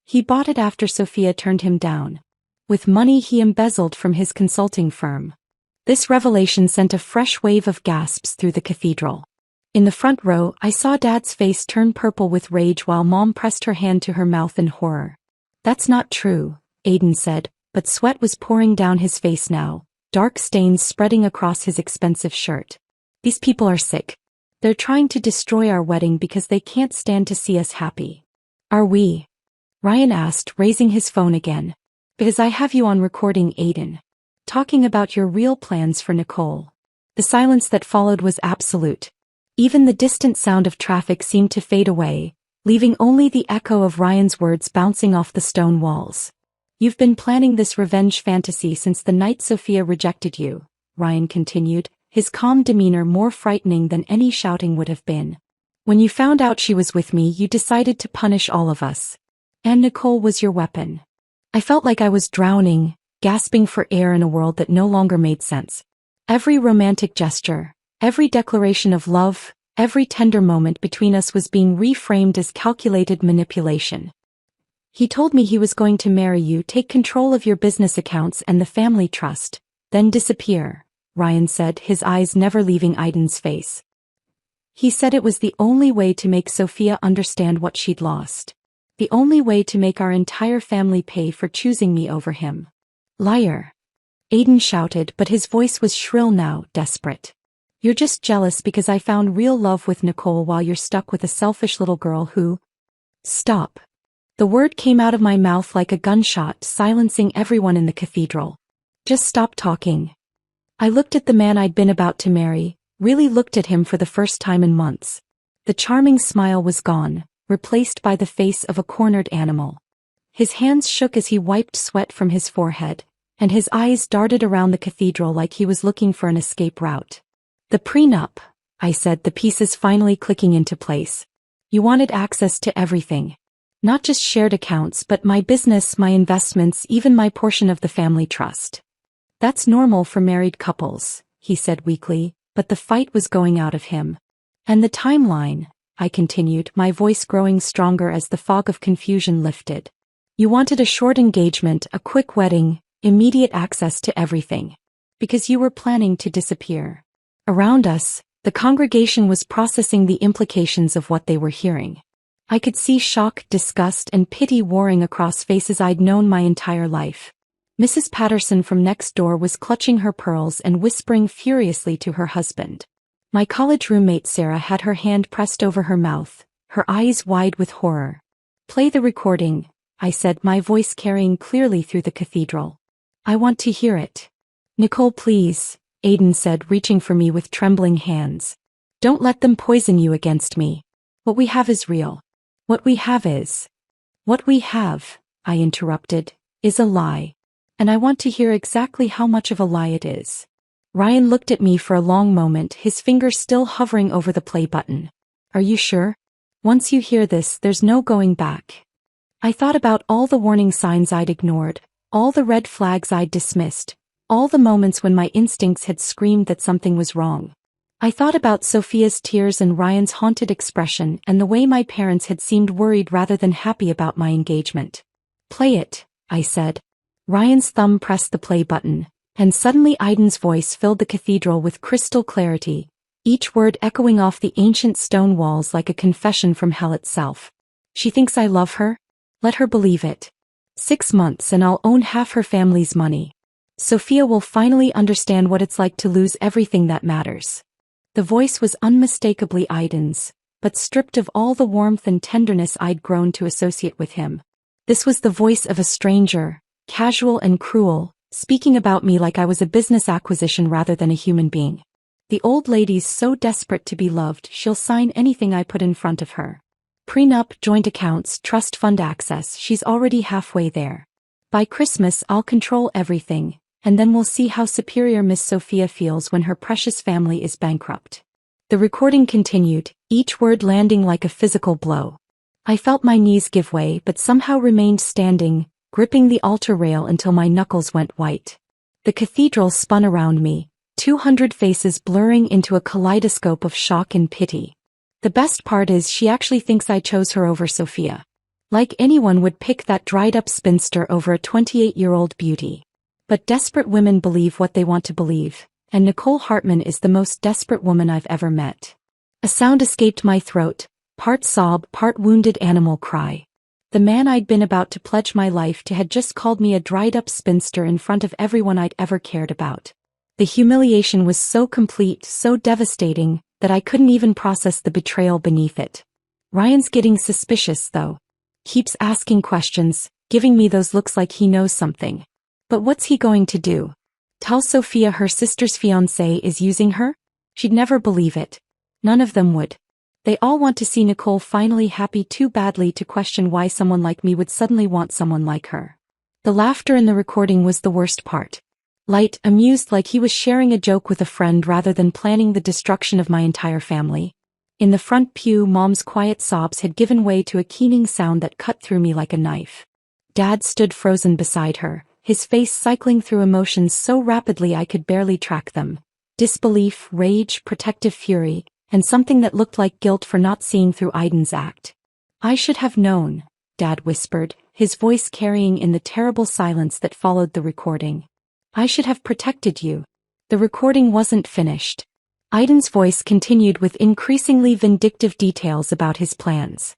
He bought it after Sophia turned him down. With money he embezzled from his consulting firm. This revelation sent a fresh wave of gasps through the cathedral. In the front row, I saw Dad's face turn purple with rage while Mom pressed her hand to her mouth in horror. That's not true, Aiden said, but sweat was pouring down his face now, dark stains spreading across his expensive shirt. These people are sick. They're trying to destroy our wedding because they can't stand to see us happy. Are we? Ryan asked, raising his phone again. Because I have you on recording, Aiden. Talking about your real plans for Nicole. The silence that followed was absolute. Even the distant sound of traffic seemed to fade away, leaving only the echo of Ryan's words bouncing off the stone walls. "You've been planning this revenge fantasy since the night Sophia rejected you," Ryan continued, his calm demeanor more frightening than any shouting would have been. "When you found out she was with me, you decided to punish all of us. And Nicole was your weapon." I felt like I was drowning, gasping for air in a world that no longer made sense. Every romantic gesture, every declaration of love, every tender moment between us was being reframed as calculated manipulation. "He told me he was going to marry you, take control of your business accounts and the family trust, then disappear," Ryan said, his eyes never leaving Aiden's face. "He said it was the only way to make Sophia understand what she'd lost. The only way to make our entire family pay for choosing me over him." "Liar," Aiden shouted, but his voice was shrill now, desperate. "You're just jealous because I found real love with Nicole while you're stuck with a selfish little girl who—" "Stop." The word came out of my mouth like a gunshot, silencing everyone in the cathedral. "Just stop talking." I looked at the man I'd been about to marry, really looked at him for the first time in months. The charming smile was gone, replaced by the face of a cornered animal. His hands shook as he wiped sweat from his forehead, and his eyes darted around the cathedral like he was looking for an escape route. "The prenup," I said, the pieces finally clicking into place. "You wanted access to everything. Not just shared accounts but my business, my investments, even my portion of the family trust." "That's normal for married couples," he said weakly, but the fight was going out of him. "And the timeline," I continued, my voice growing stronger as the fog of confusion lifted. "You wanted a short engagement, a quick wedding, immediate access to everything. Because you were planning to disappear." Around us, the congregation was processing the implications of what they were hearing. I could see shock, disgust, and pity warring across faces I'd known my entire life. Mrs. Patterson from next door was clutching her pearls and whispering furiously to her husband. My college roommate Sarah had her hand pressed over her mouth, her eyes wide with horror. "Play the recording," I said, my voice carrying clearly through the cathedral. "I want to hear it." "Nicole, please," Aiden said, reaching for me with trembling hands. "Don't let them poison you against me. What we have is real. What we have," I interrupted, "is a lie. And I want to hear exactly how much of a lie it is." Ryan looked at me for a long moment, his fingers still hovering over the play button. "Are you sure? Once you hear this, there's no going back." I thought about all the warning signs I'd ignored, all the red flags I'd dismissed, all the moments when my instincts had screamed that something was wrong. I thought about Sophia's tears and Ryan's haunted expression and the way my parents had seemed worried rather than happy about my engagement. "Play it," I said. Ryan's thumb pressed the play button, and suddenly Aiden's voice filled the cathedral with crystal clarity, each word echoing off the ancient stone walls like a confession from hell itself. "She thinks I love her? Let her believe it. 6 months and I'll own half her family's money. Sophia will finally understand what it's like to lose everything that matters." The voice was unmistakably Aiden's, but stripped of all the warmth and tenderness I'd grown to associate with him. This was the voice of a stranger, casual and cruel, speaking about me like I was a business acquisition rather than a human being. "The old lady's so desperate to be loved, she'll sign anything I put in front of her. Prenup, joint accounts, trust fund access, she's already halfway there. By Christmas I'll control everything, and then we'll see how superior Miss Sophia feels when her precious family is bankrupt." The recording continued, each word landing like a physical blow. I felt my knees give way but somehow remained standing, gripping the altar rail until my knuckles went white. The cathedral spun around me, 200 faces blurring into a kaleidoscope of shock and pity. The best part is she actually thinks I chose her over Sophia. Like anyone would pick that dried-up spinster over a 28-year-old beauty. But desperate women believe what they want to believe, and Nicole Hartman is the most desperate woman I've ever met. A sound escaped my throat, part sob, part wounded animal cry. The man I'd been about to pledge my life to had just called me a dried-up spinster in front of everyone I'd ever cared about. The humiliation was so complete, so devastating, that I couldn't even process the betrayal beneath it. Ryan's getting suspicious, though. Keeps asking questions, giving me those looks like he knows something. But what's he going to do? Tell Sophia her sister's fiancé is using her? She'd never believe it. None of them would. They all want to see Nicole finally happy too badly to question why someone like me would suddenly want someone like her. The laughter in the recording was the worst part. Light, amused like he was sharing a joke with a friend rather than planning the destruction of my entire family. In the front pew, Mom's quiet sobs had given way to a keening sound that cut through me like a knife. Dad stood frozen beside her, his face cycling through emotions so rapidly I could barely track them. Disbelief, rage, protective fury, and something that looked like guilt for not seeing through Aiden's act. "I should have known," Dad whispered, his voice carrying in the terrible silence that followed the recording. "I should have protected you." The recording wasn't finished. Aiden's voice continued with increasingly vindictive details about his plans.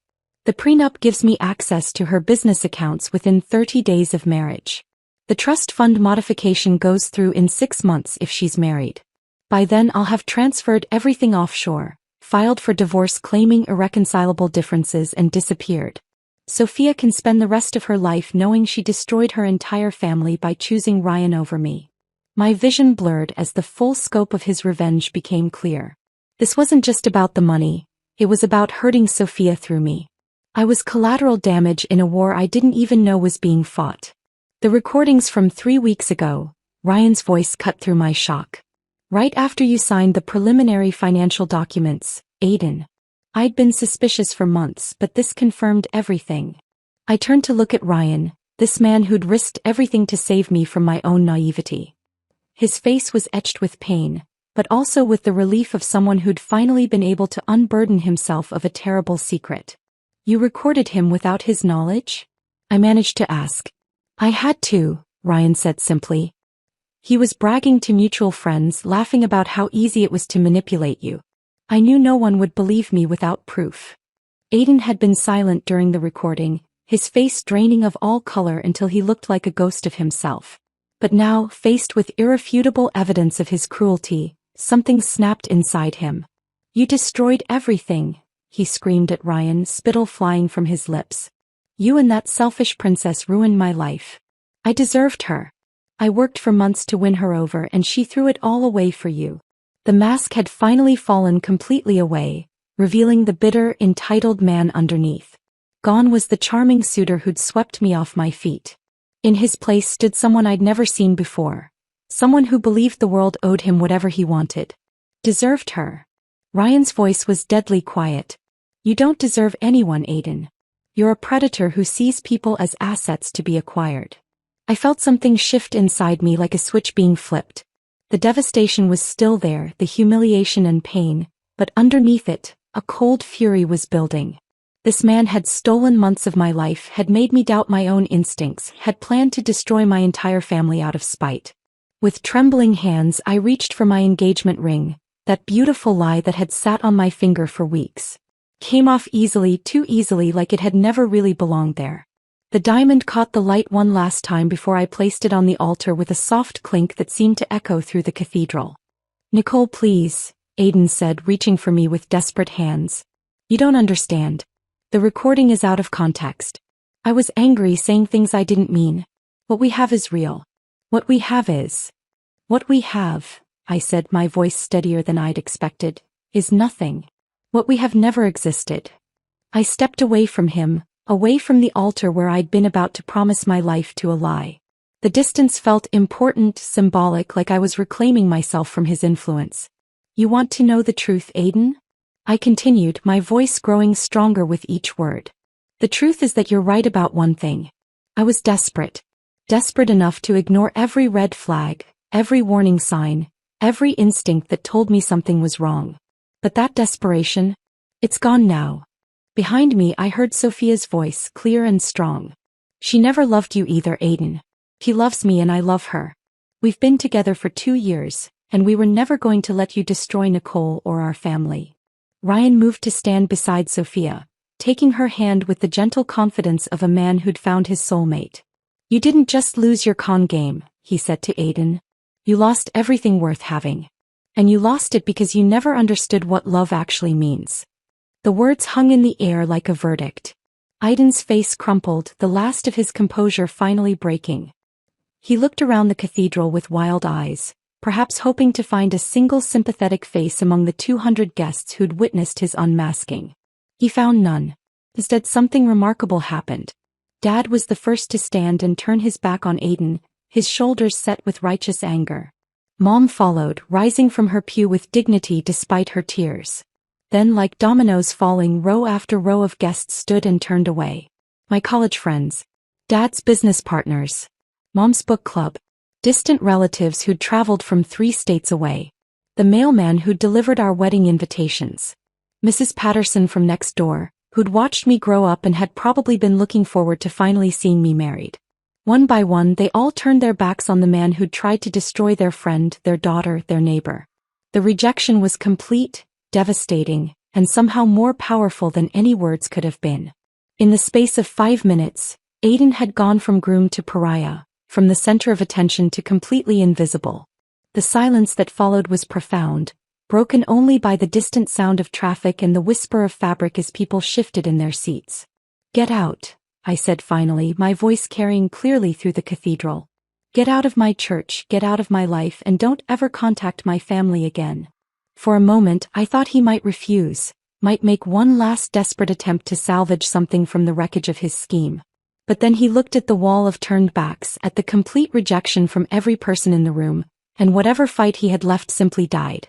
"The prenup gives me access to her business accounts within 30 days of marriage. The trust fund modification goes through in 6 months if she's married. By then I'll have transferred everything offshore, filed for divorce claiming irreconcilable differences and disappeared. Sophia can spend the rest of her life knowing she destroyed her entire family by choosing Ryan over me." My vision blurred as the full scope of his revenge became clear. This wasn't just about the money, it was about hurting Sophia through me. I was collateral damage in a war I didn't even know was being fought. "The recordings from 3 weeks ago," Ryan's voice cut through my shock. "Right after you signed the preliminary financial documents, Aiden. I'd been suspicious for months, but this confirmed everything." I turned to look at Ryan, this man who'd risked everything to save me from my own naivety. His face was etched with pain, but also with the relief of someone who'd finally been able to unburden himself of a terrible secret. "You recorded him without his knowledge?" I managed to ask. "I had to," Ryan said simply. "He was bragging to mutual friends, laughing about how easy it was to manipulate you. I knew no one would believe me without proof." Aiden had been silent during the recording, his face draining of all color until he looked like a ghost of himself. But now, faced with irrefutable evidence of his cruelty, something snapped inside him. "You destroyed everything," he screamed at Ryan, spittle flying from his lips. "You and that selfish princess ruined my life. I deserved her. I worked for months to win her over and she threw it all away for you." The mask had finally fallen completely away, revealing the bitter, entitled man underneath. Gone was the charming suitor who'd swept me off my feet. In his place stood someone I'd never seen before. Someone who believed the world owed him whatever he wanted. Deserved her. Ryan's voice was deadly quiet. "You don't deserve anyone, Aiden. You're a predator who sees people as assets to be acquired." I felt something shift inside me like a switch being flipped. The devastation was still there, the humiliation and pain, but underneath it, a cold fury was building. This man had stolen months of my life, had made me doubt my own instincts, had planned to destroy my entire family out of spite. With trembling hands, I reached for my engagement ring, that beautiful lie that had sat on my finger for weeks. Came off easily, too easily, like it had never really belonged there. The diamond caught the light one last time before I placed it on the altar with a soft clink that seemed to echo through the cathedral. "Nicole, please," Aiden said, reaching for me with desperate hands. "You don't understand. The recording is out of context. I was angry, saying things I didn't mean. What we have is real. What we have is..." "What we have," I said, my voice steadier than I'd expected, "is nothing. What we have never existed." I stepped away from him, away from the altar where I'd been about to promise my life to a lie. The distance felt important, symbolic, like I was reclaiming myself from his influence. "You want to know the truth, Aiden?" I continued, my voice growing stronger with each word. "The truth is that you're right about one thing. I was desperate. Desperate enough to ignore every red flag, every warning sign, every instinct that told me something was wrong. But that desperation, it's gone now." Behind me I heard Sophia's voice, clear and strong. "She never loved you either, Aiden. She loves me and I love her. We've been together for 2 years, and we were never going to let you destroy Nicole or our family." Ryan moved to stand beside Sophia, taking her hand with the gentle confidence of a man who'd found his soulmate. "You didn't just lose your con game," he said to Aiden. "You lost everything worth having. And you lost it because you never understood what love actually means." The words hung in the air like a verdict. Aiden's face crumpled, the last of his composure finally breaking. He looked around the cathedral with wild eyes, perhaps hoping to find a single sympathetic face among the 200 guests who'd witnessed his unmasking. He found none. Instead, something remarkable happened. Dad was the first to stand and turn his back on Aiden, his shoulders set with righteous anger. Mom followed, rising from her pew with dignity despite her tears. Then, like dominoes falling, row after row of guests stood and turned away. My college friends, Dad's business partners, Mom's book club, distant relatives who'd traveled from 3 states away, the mailman who'd delivered our wedding invitations, Mrs. Patterson from next door, who'd watched me grow up and had probably been looking forward to finally seeing me married. One by one, they all turned their backs on the man who'd tried to destroy their friend, their daughter, their neighbor. The rejection was complete, devastating, and somehow more powerful than any words could have been. In the space of 5 minutes, Aiden had gone from groom to pariah, from the center of attention to completely invisible. The silence that followed was profound, broken only by the distant sound of traffic and the whisper of fabric as people shifted in their seats. "Get out," I said finally, my voice carrying clearly through the cathedral. "Get out of my church, get out of my life, and don't ever contact my family again." For a moment, I thought he might refuse, might make one last desperate attempt to salvage something from the wreckage of his scheme. But then he looked at the wall of turned backs, at the complete rejection from every person in the room, and whatever fight he had left simply died.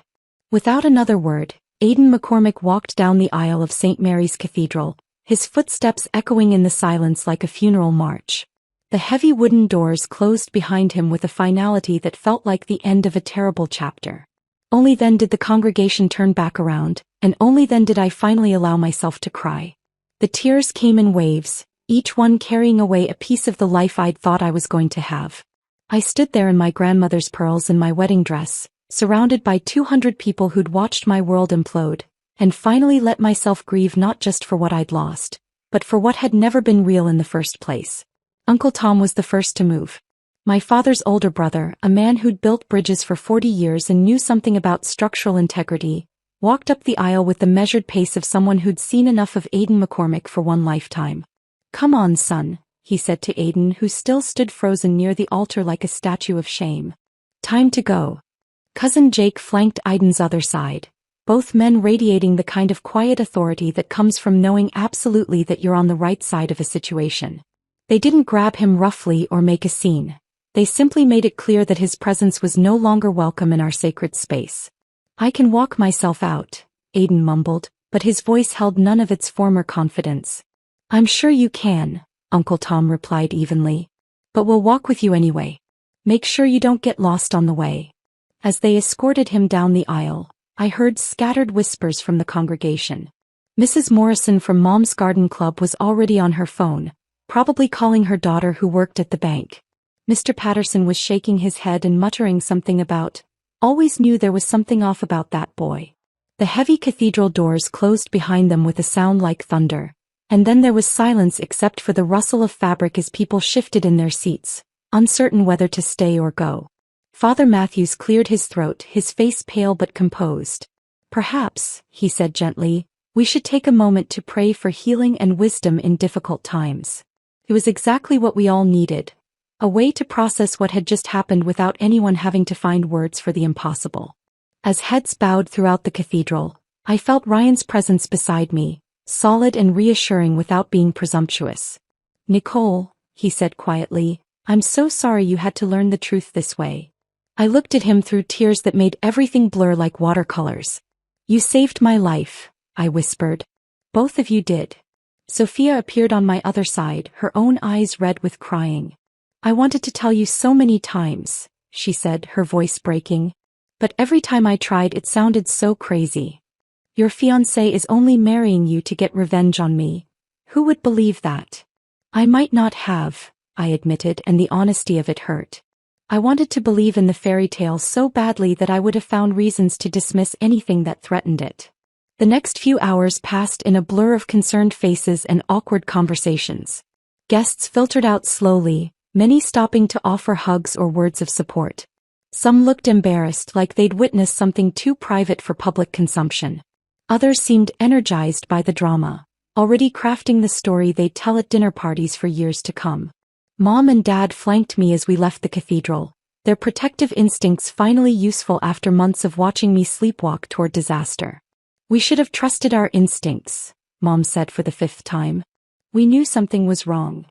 Without another word, Aiden McCormick walked down the aisle of St. Mary's Cathedral, his footsteps echoing in the silence like a funeral march. The heavy wooden doors closed behind him with a finality that felt like the end of a terrible chapter. Only then did the congregation turn back around, and only then did I finally allow myself to cry. The tears came in waves, each one carrying away a piece of the life I'd thought I was going to have. I stood there in my grandmother's pearls and my wedding dress, surrounded by 200 people who'd watched my world implode, and finally let myself grieve not just for what I'd lost, but for what had never been real in the first place. Uncle Tom was the first to move. My father's older brother, a man who'd built bridges for 40 years and knew something about structural integrity, walked up the aisle with the measured pace of someone who'd seen enough of Aiden McCormick for one lifetime. "Come on, son," he said to Aiden, who still stood frozen near the altar like a statue of shame. "Time to go." Cousin Jake flanked Aiden's other side, both men radiating the kind of quiet authority that comes from knowing absolutely that you're on the right side of a situation. They didn't grab him roughly or make a scene. They simply made it clear that his presence was no longer welcome in our sacred space. "I can walk myself out," Aiden mumbled, but his voice held none of its former confidence. "I'm sure you can," Uncle Tom replied evenly. "But we'll walk with you anyway. Make sure you don't get lost on the way." As they escorted him down the aisle, I heard scattered whispers from the congregation. Mrs. Morrison from Mom's Garden Club was already on her phone, probably calling her daughter who worked at the bank. Mr. Patterson was shaking his head and muttering something about, "Always knew there was something off about that boy." The heavy cathedral doors closed behind them with a sound like thunder, and then there was silence except for the rustle of fabric as people shifted in their seats, uncertain whether to stay or go. Father Matthews cleared his throat, his face pale but composed. "Perhaps," he said gently, "we should take a moment to pray for healing and wisdom in difficult times." It was exactly what we all needed. A way to process what had just happened without anyone having to find words for the impossible. As heads bowed throughout the cathedral, I felt Ryan's presence beside me, solid and reassuring without being presumptuous. "Nicole," he said quietly, "I'm so sorry you had to learn the truth this way." I looked at him through tears that made everything blur like watercolors. "You saved my life," I whispered. "Both of you did." Sophia appeared on my other side, her own eyes red with crying. "I wanted to tell you so many times," she said, her voice breaking. "But every time I tried it sounded so crazy. Your fiancé is only marrying you to get revenge on me. Who would believe that?" "I might not have," I admitted, and the honesty of it hurt. I wanted to believe in the fairy tale so badly that I would have found reasons to dismiss anything that threatened it. The next few hours passed in a blur of concerned faces and awkward conversations. Guests filtered out slowly, many stopping to offer hugs or words of support. Some looked embarrassed, like they'd witnessed something too private for public consumption. Others seemed energized by the drama, already crafting the story they'd tell at dinner parties for years to come. Mom and Dad flanked me as we left the cathedral, Their protective instincts finally useful after months of watching me sleepwalk toward disaster. We should have trusted our instincts, Mom said for the 5th time. We knew something was wrong.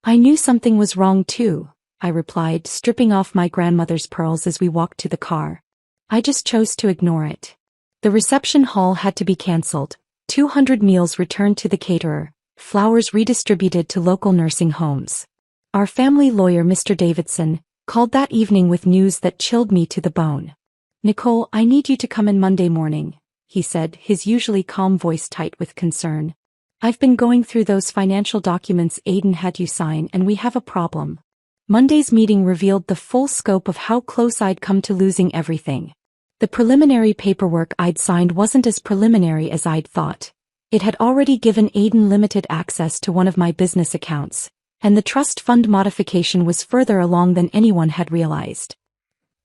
I knew something was wrong too, I replied, stripping off my grandmother's pearls as we walked to the car. I just chose to ignore it. The reception hall had to be cancelled, 200 meals returned to the caterer, flowers redistributed to local nursing homes. Our family lawyer, Mr. Davidson, called that evening with news that chilled me to the bone. Nicole, I need you to come in Monday morning, he said, his usually calm voice tight with concern. I've been going through those financial documents Aiden had you sign and we have a problem. Monday's meeting revealed the full scope of how close I'd come to losing everything. The preliminary paperwork I'd signed wasn't as preliminary as I'd thought. It had already given Aiden limited access to one of my business accounts, and the trust fund modification was further along than anyone had realized.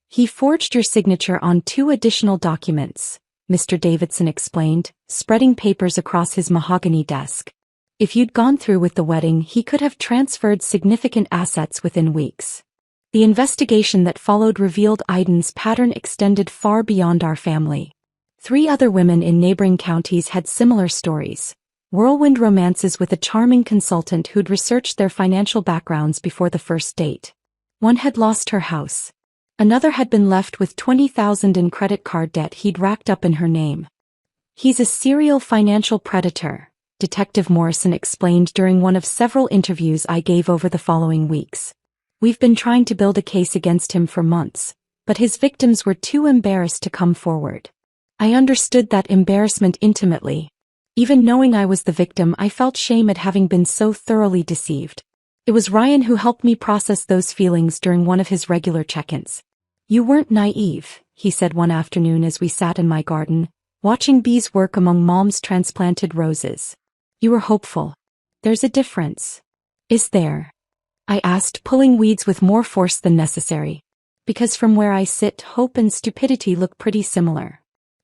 He forged your signature on 2 additional documents, Mr. Davidson explained, spreading papers across his mahogany desk. If you'd gone through with the wedding, he could have transferred significant assets within weeks. The investigation that followed revealed Aiden's pattern extended far beyond our family. 3 other women in neighboring counties had similar stories. Whirlwind romances with a charming consultant who'd researched their financial backgrounds before the first date. One had lost her house. Another had been left with $20,000 in credit card debt he'd racked up in her name. He's a serial financial predator, Detective Morrison explained during one of several interviews I gave over the following weeks. We've been trying to build a case against him for months, but his victims were too embarrassed to come forward. I understood that embarrassment intimately. Even knowing I was the victim, I felt shame at having been so thoroughly deceived. It was Ryan who helped me process those feelings during one of his regular check-ins. You weren't naive, he said one afternoon as we sat in my garden, watching bees work among Mom's transplanted roses. You were hopeful. There's a difference. Is there? I asked, pulling weeds with more force than necessary. Because from where I sit, hope and stupidity look pretty similar.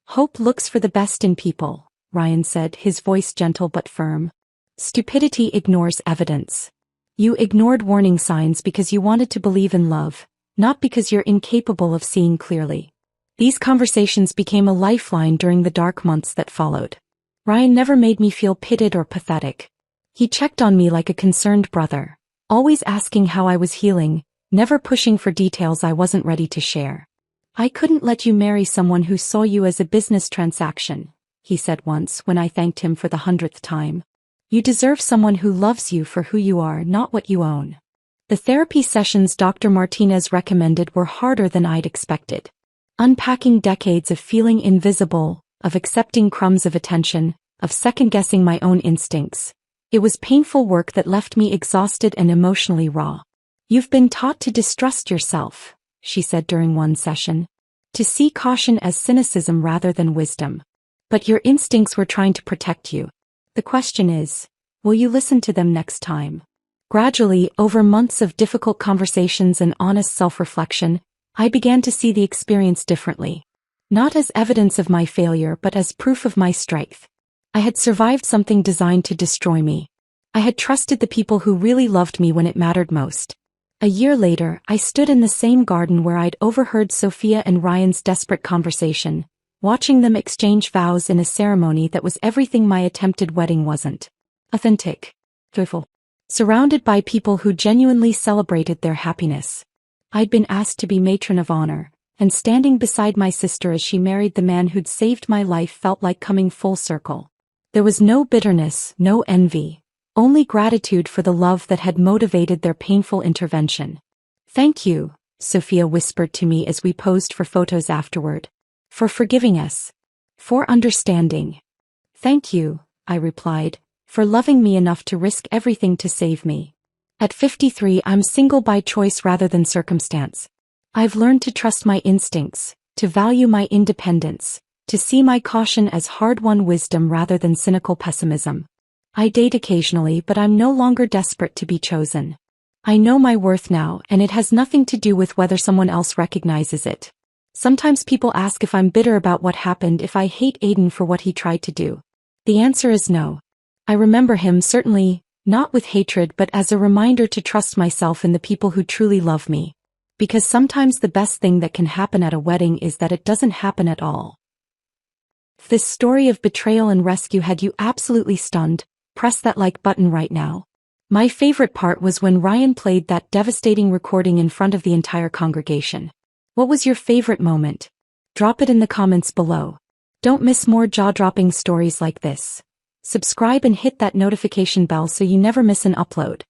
Hope looks for the best in people, Ryan said, his voice gentle but firm. Stupidity ignores evidence. You ignored warning signs because you wanted to believe in love, not because you're incapable of seeing clearly. These conversations became a lifeline during the dark months that followed. Ryan never made me feel pitted or pathetic. He checked on me like a concerned brother, always asking how I was healing, never pushing for details I wasn't ready to share. I couldn't let you marry someone who saw you as a business transaction, he said once when I thanked him for the 100th time. You deserve someone who loves you for who you are, not what you own. The therapy sessions Dr. Martinez recommended were harder than I'd expected. Unpacking decades of feeling invisible, of accepting crumbs of attention, of second-guessing my own instincts. It was painful work that left me exhausted and emotionally raw. You've been taught to distrust yourself, she said during one session. To see caution as cynicism rather than wisdom. But your instincts were trying to protect you. The question is, will you listen to them next time? Gradually, over months of difficult conversations and honest self-reflection, I began to see the experience differently. Not as evidence of my failure but as proof of my strength. I had survived something designed to destroy me. I had trusted the people who really loved me when it mattered most. A year later, I stood in the same garden where I'd overheard Sophia and Ryan's desperate conversation, watching them exchange vows in a ceremony that was everything my attempted wedding wasn't. Authentic. Joyful. Surrounded by people who genuinely celebrated their happiness. I'd been asked to be matron of honor, and standing beside my sister as she married the man who'd saved my life felt like coming full circle. There was no bitterness, no envy, only gratitude for the love that had motivated their painful intervention. Thank you, Sophia whispered to me as we posed for photos afterward. For forgiving us. For understanding. Thank you, I replied, for loving me enough to risk everything to save me. At 53, I'm single by choice rather than circumstance. I've learned to trust my instincts, to value my independence, to see my caution as hard-won wisdom rather than cynical pessimism. I date occasionally, but I'm no longer desperate to be chosen. I know my worth now, and it has nothing to do with whether someone else recognizes it. Sometimes people ask if I'm bitter about what happened, if I hate Aiden for what he tried to do. The answer is no. I remember him, certainly, not with hatred but as a reminder to trust myself in the people who truly love me. Because sometimes the best thing that can happen at a wedding is that it doesn't happen at all. If this story of betrayal and rescue had you absolutely stunned, press that like button right now. My favorite part was when Ryan played that devastating recording in front of the entire congregation. What was your favorite moment? Drop it in the comments below. Don't miss more jaw-dropping stories like this. Subscribe and hit that notification bell so you never miss an upload.